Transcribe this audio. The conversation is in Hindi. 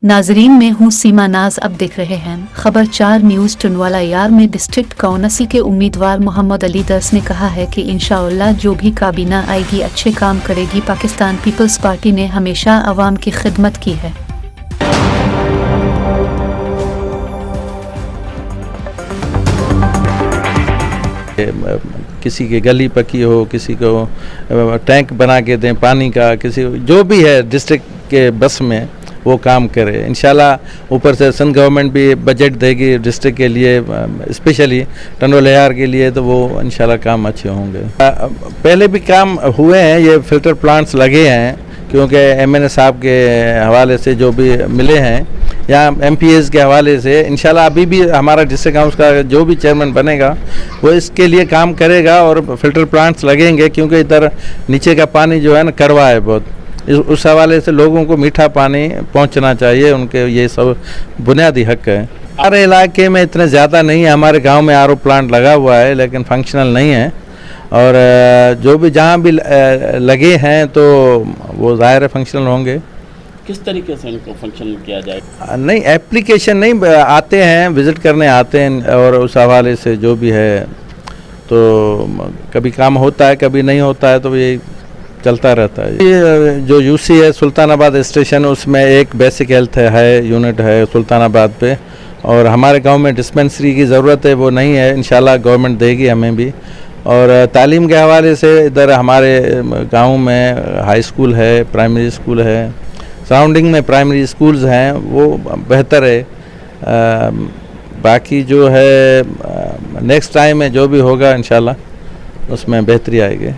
नाजरीन में हूँ सीमा नाज। अब देख रहे हैं खबर 4 न्यूज़। टुनवाला यार में डिस्ट्रिक्ट काउंसिल के उम्मीदवार मोहम्मद अली दर्स ने कहा है कि इंशाअल्लाह जो भी काबीना आएगी अच्छे काम करेगी। पाकिस्तान पीपल्स पार्टी ने हमेशा अवाम की खिदमत की है। किसी की गली पक्की हो, किसी को टैंक बना के दें पानी का, किसी जो भी है डिस्ट्रिक्ट के बस में वो काम करे इंशाल्लाह। ऊपर से सिंध गवर्नमेंट भी बजट देगी डिस्ट्रिक्ट के लिए, स्पेशली टंडोला यार के लिए, तो वो इंशाल्लाह काम अच्छे होंगे। पहले भी काम हुए हैं, ये फिल्टर प्लांट्स लगे हैं क्योंकि MNA साहब के हवाले से जो भी मिले हैं या MPs के हवाले से। इंशाल्लाह अभी भी हमारा डिस्ट्रिक्ट काउंसिल का जो भी चेयरमैन बनेगा वो इसके लिए काम करेगा और फिल्टर प्लांट्स लगेंगे, क्योंकि इधर नीचे का पानी जो है ना कड़वा है बहुत। उस हवाले से लोगों को मीठा पानी पहुंचना चाहिए, उनके ये सब बुनियादी हक है। हमारे इलाके में इतने ज़्यादा नहीं है, हमारे गांव में RO प्लांट लगा हुआ है लेकिन फंक्शनल नहीं है, और जो भी जहां भी लगे हैं तो वो ज़ाहिर है फंक्शनल होंगे। किस तरीके से इनको फंक्शनल किया जाए? नहीं, एप्लीकेशन नहीं, आते हैं, विज़िट करने आते हैं, और उस हवाले से जो भी है तो कभी काम होता है कभी नहीं होता है, तो ये चलता रहता है। ये जो UC है सुल्तानाबाद स्टेशन, उसमें एक बेसिक हेल्थ है यूनिट है सुल्तानाबाद पे, और हमारे गांव में डिस्पेंसरी की ज़रूरत है, वो नहीं है, इंशाल्लाह गवर्नमेंट देगी हमें भी। और तालीम के हवाले से इधर हमारे गांव में हाई स्कूल है, प्राइमरी स्कूल है, सराउंडिंग में प्राइमरी स्कूल्स हैं, वो बेहतर है। बाकी जो है नेक्स्ट टाइम में जो भी होगा इंशाल्लाह उसमें बेहतरी आएगी।